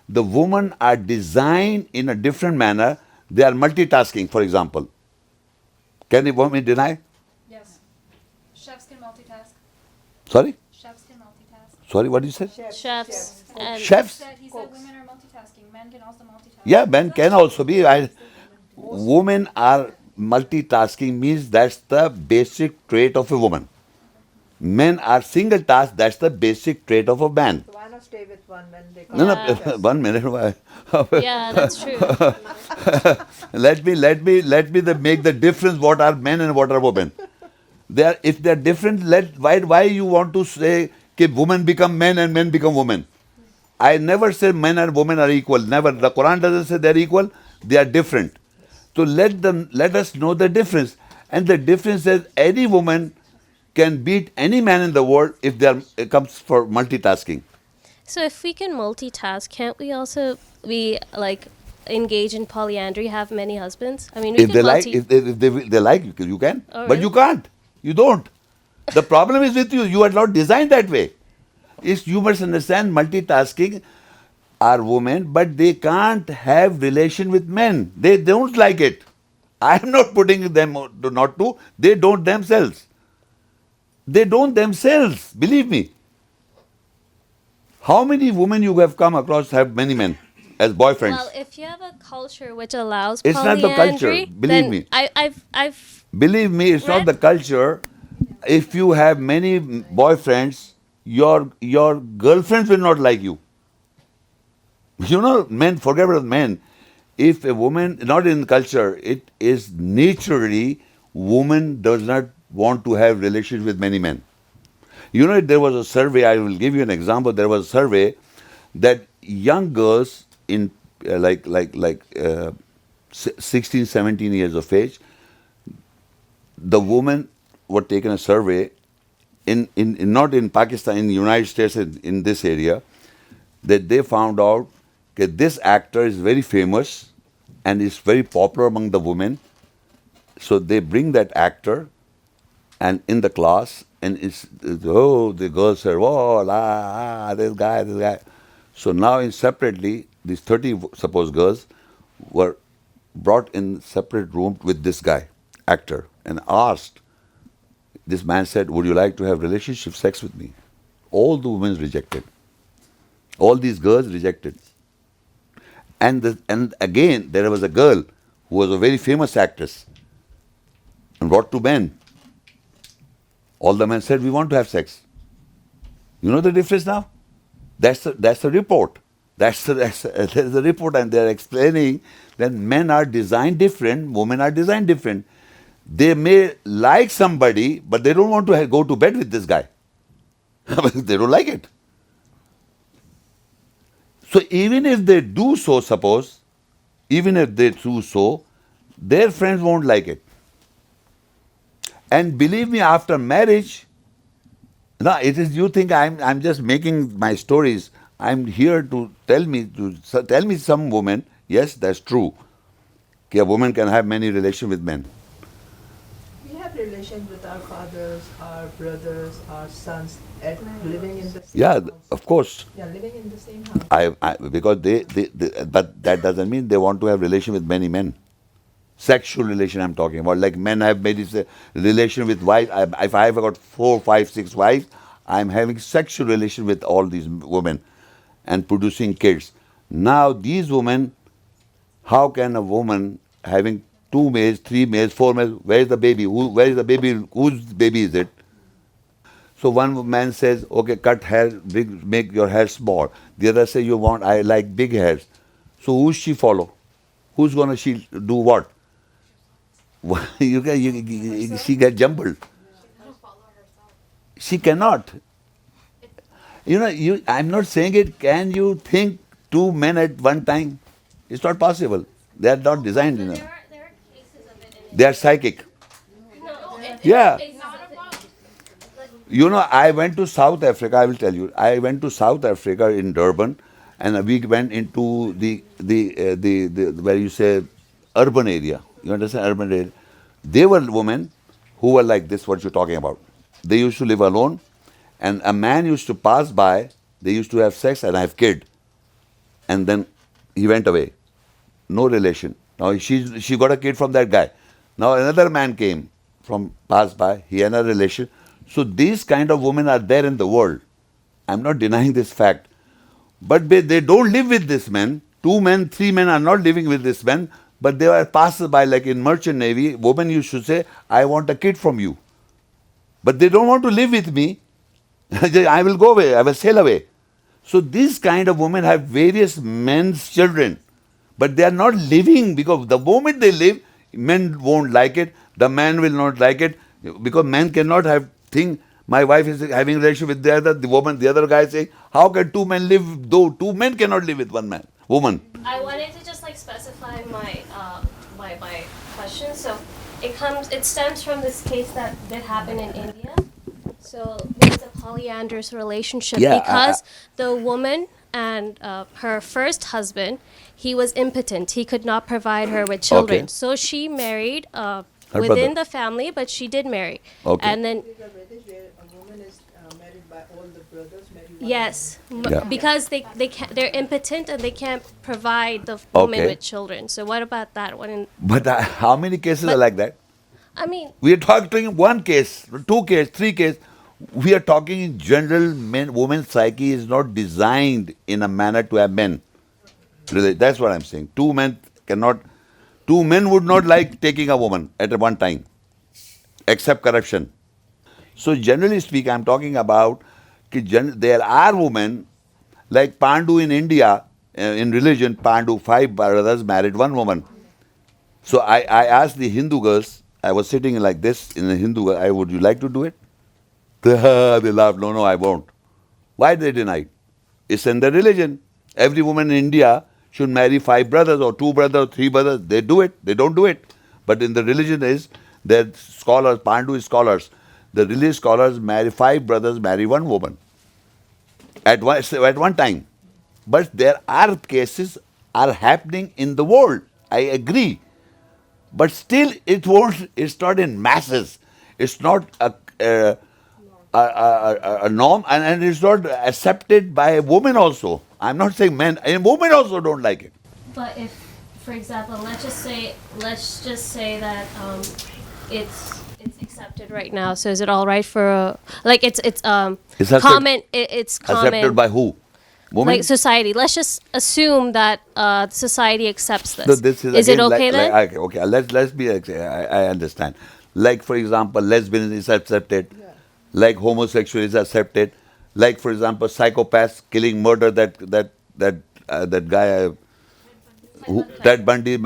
the women are designed in a different manner. They are multitasking, for example. Can a woman deny? Yes. Chefs can multitask. Sorry? Chefs can multitask. Sorry, what did you say? Chefs and Chefs? He said women are multitasking. Men can also multitask. Yeah, men can also be. Women are multitasking means that's the basic trait of a woman. Men are single task, that's the basic trait of a man. So why not stay with one when they No, come? no, Yeah. 1 minute. Why? yeah, that's true. let me make the difference what are men and what are women. If they are different, why you want to say that women become men and men become women? I never say men and women are equal. Never. The Quran doesn't say they are equal. They are different. So let us know the difference. And the difference is any woman can beat any man in the world if it comes for multitasking. So if we can multitask, can't we also be like engage in polyandry, have many husbands? I mean, we If could they like, if they like, you can. Oh, But you really? can't. You don't. The problem is with you. You are not designed that way. You must understand multitasking are women, but they can't have relation with men. They don't like it. I am not putting them not to. They don't themselves. They don't themselves. Believe me. How many women you have come across have many men as boyfriends? Well, if you have a culture which allows It's not the culture, polyandry, believe then me. I've Believe me, it's not Right. the culture. If you have many boyfriends, your girlfriends will not like you. You know, men, forget about men. If a woman, not in culture, it is naturally, woman does not want to have relations with many men. You know, there was a survey, I will give you an example. There was a survey that young girls in 16, 17 years of age, the women were taken a survey in not in Pakistan, in the United States, in this area, that they found out that this actor is very famous and is very popular among the women. So they bring that actor and in the class, and the girls say, oh, this guy. So now separately, these 30, suppose, girls were brought in separate room with this guy, actor, and asked, this man said, would you like to have relationship sex with me? All the women rejected. All these girls rejected. And again, there was a girl who was a very famous actress and brought two men. All the men said, we want to have sex. You know the difference now? That's the report. That's the report, and they're explaining that men are designed different, women are designed different. They may like somebody, but they don't want to go to bed with this guy. They don't like it. So even if they do so, suppose, even if they do so, their friends won't like it. And believe me, after marriage, no, it is, you think I'm just making my stories. I'm here to tell me some woman, yes, that's true. A woman can have many relations with men. We have relations with our fathers, our brothers, our sons, living in the same Yeah, house. of course. Yeah, living in the same house. Because but that doesn't mean they want to have relation with many men. Sexual relation I'm talking about. Like men have made this relation with wife. If I have got 4, 5, 6 wives, I'm having sexual relation with all these women and producing kids. Now these women, how can a woman having 2 males, 3 males, 4 males, where is the baby? Where is the baby? Whose baby is it? So one man says, okay, cut hair, make your hair small. The other says, I like big hairs. So who she follow? Who's gonna she do what? She get jumbled. She cannot. I'm not saying it. Can you think 2 men at one time? It's not possible. They are not designed enough. there are cases of it in They are psychic. Yeah. I went to South Africa. I will tell you. I went to South Africa in Durban, and we went into the where you say urban area. You understand, urban area. They were women who were like this. What you're talking about? They used to live alone, and a man used to pass by. They used to have sex and have kid. and then he went away. No relation. Now she got a kid from that guy. Now another man came from passed by. He had a relation. So these kind of women are there in the world. I'm not denying this fact. But they don't live with this man. 2 men, 3 men are not living with this man, but they are passed by, like in merchant navy. Women used to say, I want a kid from you. But they don't want to live with me. I will go away. I will sail away. So these kind of women have various men's children. But they are not living, because the moment they live, men won't like it. The man will not like it, because men cannot have thing. My wife is having a relationship with the woman. The other guy saying, how can 2 men live? Though 2 men cannot live with 1 woman. I wanted to just like specify my question. So it stems from this case that did happen in India. So there's a polyandrous relationship Yeah, because the woman and her first husband, he was impotent. He could not provide her with children. Okay. So she married brother. within the family, but she did marry. Okay. And then These are British where a woman is married by all the brothers, married one yes, Yeah. because they can't, they're impotent and they can't provide the woman Okay. with children. So what about that one? But how many cases are like that? I mean, We are talking 1 case, 2 case, 3 case. We are talking in general. Women's psyche is not designed in a manner to have men. Really, that's what I'm saying. 2 men cannot. 2 men would not like taking a woman at one time, except corruption. So generally speaking, I'm talking about there are women like Pandu in India. In religion, Pandu 5 brothers married 1 woman. So I asked the Hindu girls. I was sitting like this in a Hindu girl. Would you like to do it? They laughed. No, I won't. Why they denied? It's in the religion. Every woman in India should marry 5 brothers or 2 brothers or 3 brothers. They do it. They don't do it. But in the religion is that scholars, Pandu scholars, the religious scholars marry 5 brothers, marry 1 woman at one time. But there are cases are happening in the world. I agree. But still, it's not in masses. It's not a norm, and it's not accepted by women also. I'm not saying men, and women also don't like it. but if, for example, let's just say that it's accepted right now. So is it all right for like it's Accepted- common? It's common. Accepted by who? Women? Like society. Let's just assume that society accepts this. So this is it again okay then? okay, let's be. I understand. Like for example, lesbianism is accepted. Like homosexual is accepted. Like for example, psychopaths killing, murder. That guy, Ted Bundy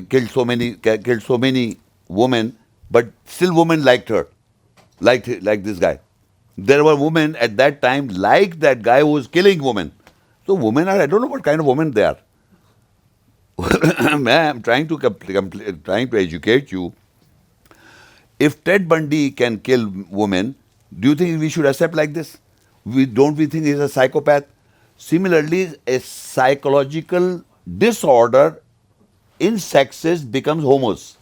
killed so many women, but still women liked her, like this guy. There were women at that time like that guy who was killing women. So women are, I don't know what kind of women they are. I'm trying to educate you. If Ted Bundy can kill women, do you think we should accept like this? Don't we think he's a psychopath? Similarly, a psychological disorder in sexes becomes homos.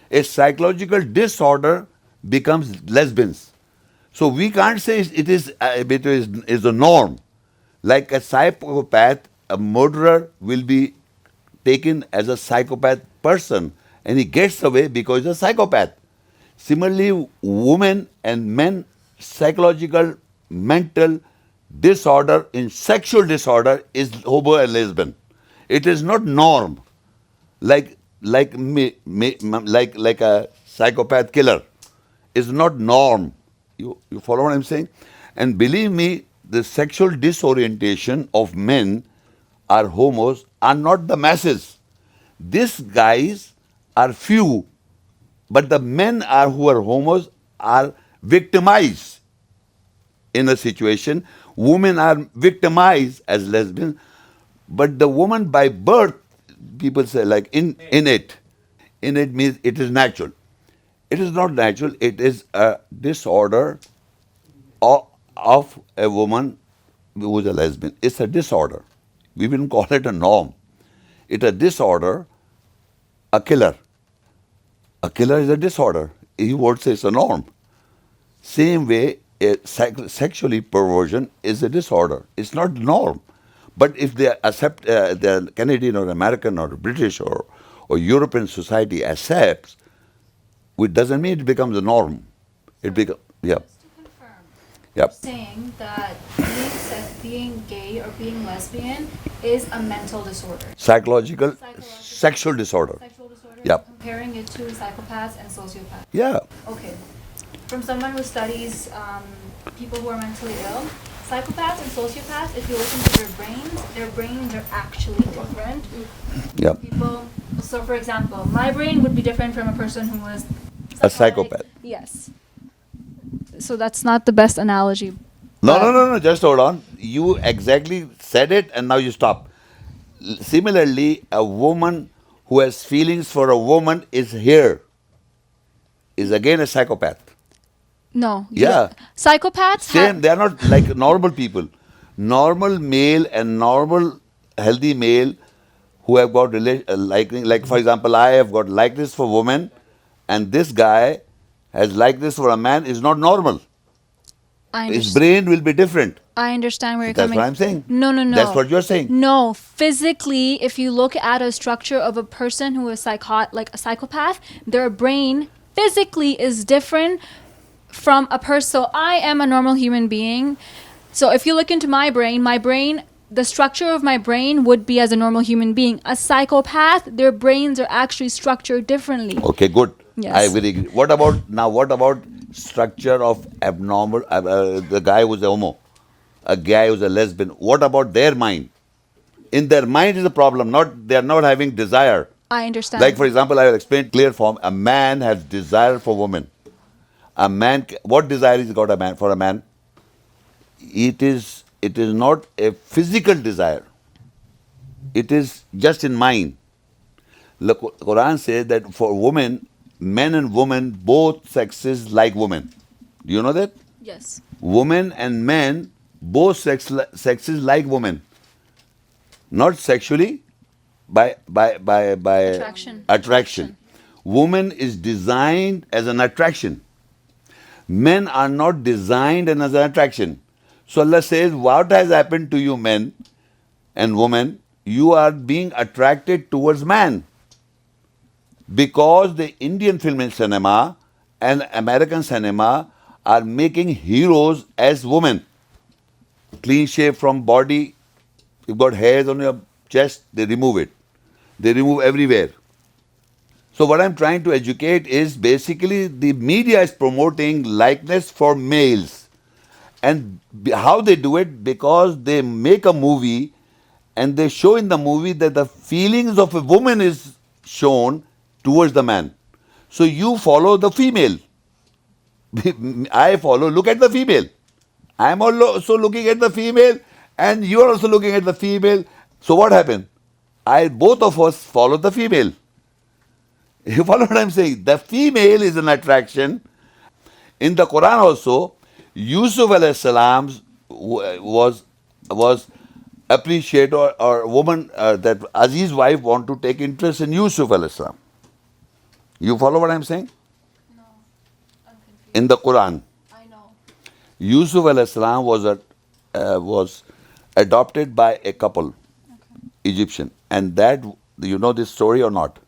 A psychological disorder becomes lesbians. So we can't say it is a norm. Like a psychopath, a murderer will be taken as a psychopath person, and he gets away because he's a psychopath. Similarly, women and men, psychological, mental disorder in sexual disorder is homo and lesbian. It is not norm, like a psychopath killer is not norm. You follow what I'm saying? And believe me, the sexual disorientation of men are homos are not the masses. These guys are few, but the men who are homos are victimized in a situation. Women are victimized as lesbians, but the woman by birth, people say like innate. Innate means it is natural. It is not natural. It is a disorder of a woman who is a lesbian. It's a disorder. We wouldn't call it a norm. It's a disorder, a killer. A killer is a disorder. You would say it's a norm. Same way, sexually perversion is a disorder. It's not norm. But if they accept, the Canadian or American or British or European society accepts, it doesn't mean it becomes the norm. It becomes, yeah, Just to confirm, yeah. you're saying that being gay or being lesbian is a mental disorder. Psychological, Psychological. sexual disorder. Sexual disorder. Yeah. Comparing it to psychopaths and sociopaths. Yeah. Okay. From someone who studies people who are mentally ill, psychopaths and sociopaths, if you look into their brains are actually different. Yeah. People. So, for example, my brain would be different from a person who was A psychotic. psychopath. Yes. So that's not the best analogy. No, but- no, just hold on. You exactly said it and now you stop. Similarly, a woman who has feelings for a woman is again a psychopath. No. Yeah. Psychopaths Same, they are not like normal people. Normal male and normal healthy male who have got liking, like for example, I have got likeness for women, and this guy has likeness for a man is not normal. I His understand. brain will be different. I understand where you're That's coming. what I'm saying. No. That's what you're saying. No, physically, if you look at a structure of a person who is like a psychopath, their brain physically is different from a person. So I am a normal human being. So if you look into my brain, the structure of my brain would be as a normal human being. A psychopath, their brains are actually structured differently. Okay, good. Yes. I very agree. What about structure of abnormal, the guy who's a homo, a guy who's a lesbian? What about their mind? In their mind is a problem, they are not having desire. I understand. Like for example, I will explain clear form. A man has desire for women. A man, what desire is got for a man? It is not a physical desire. It is just in mind. The Quran says that for women, men and women, both sexes like women. Do you know that? Yes. Women and men, both sexes like women. Not sexually, by attraction. Woman is designed as an attraction. Men are not designed as an attraction. So Allah says, what has happened to you men and women? You are being attracted towards man. Because the Indian film and cinema and American cinema are making heroes as women. Clean shave from body, you've got hairs on your chest, they remove it. They remove everywhere. So what I'm trying to educate is basically the media is promoting likeness for males. And how they do it? Because they make a movie and they show in the movie that the feelings of a woman is shown towards the man. So you follow the female. I follow, look at the female. I'm also looking at the female and you are also looking at the female. So what happened? Both of us follow the female. You follow what I'm saying? The female is an attraction. In the Quran also, Yusuf alayhi salam was appreciated, or woman, that Aziz's wife want to take interest in Yusuf alayhi salam. You follow what I'm saying? No. I'm confused. In the Quran, I know. Yusuf alayhi salam was adopted by a couple, Egyptian, and that, you know this story or not?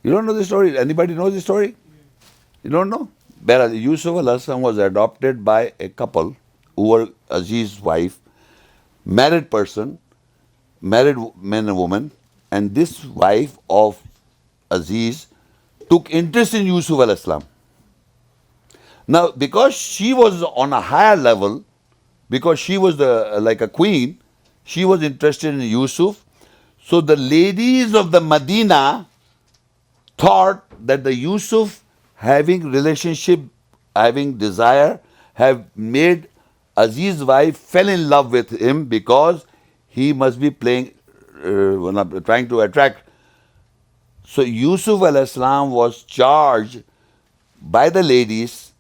You don't know this story? Anybody know this story? You don't know? Whereas Yusuf alayhi salam was adopted by a couple who were Aziz's wife, married person, married man and woman, and this wife of Aziz took interest in Yusuf alayhi salam. Now, because she was on a higher level, because she was like a queen, she was interested in Yusuf. So the ladies of the Medina thought that the Yusuf having relationship, having desire, have made Aziz's wife fell in love with him because he must be trying to attract. So Yusuf alayhi salam was charged by the ladies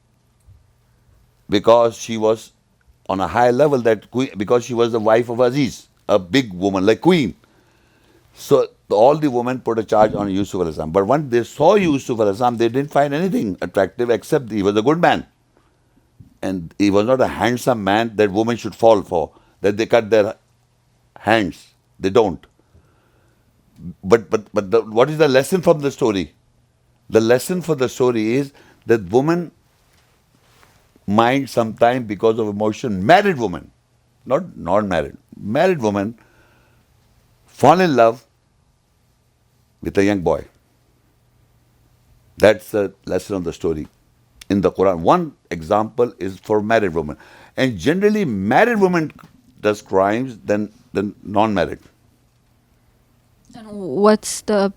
because she was on a high level, because she was the wife of Aziz, a big woman, like queen. So all the women put a charge on Yusuf alayhi salam. But when they saw Yusuf alayhi salam, they didn't find anything attractive except he was a good man. And he was not a handsome man that women should fall for, that they cut their hands. They don't. But what is the lesson from the story? The lesson for the story is that woman mind sometime because of emotion, married woman, not non-married, married woman fall in love with a young boy. That's the lesson of the story in the Quran. One example is for married woman. And generally married woman does crimes than non-married. And what's the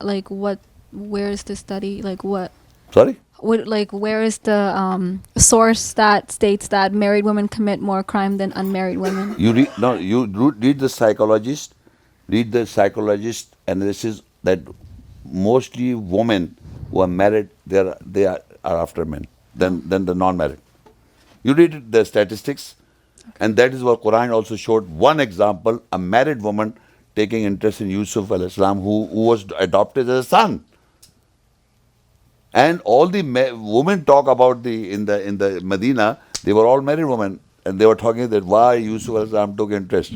like what? Where is the study? Like what? Sorry? Like where is the source that states that married women commit more crime than unmarried women? You read the psychologist, read the psychologist analysis that mostly women who are married, they are after men than the non-married. You read the statistics, and that is what Quran also showed. One example, a married woman taking interest in Yusuf alayhi salam, who was adopted as a son. And all the women talk about in the Medina, they were all married women, and they were talking that why Yusuf alayhi salam took interest.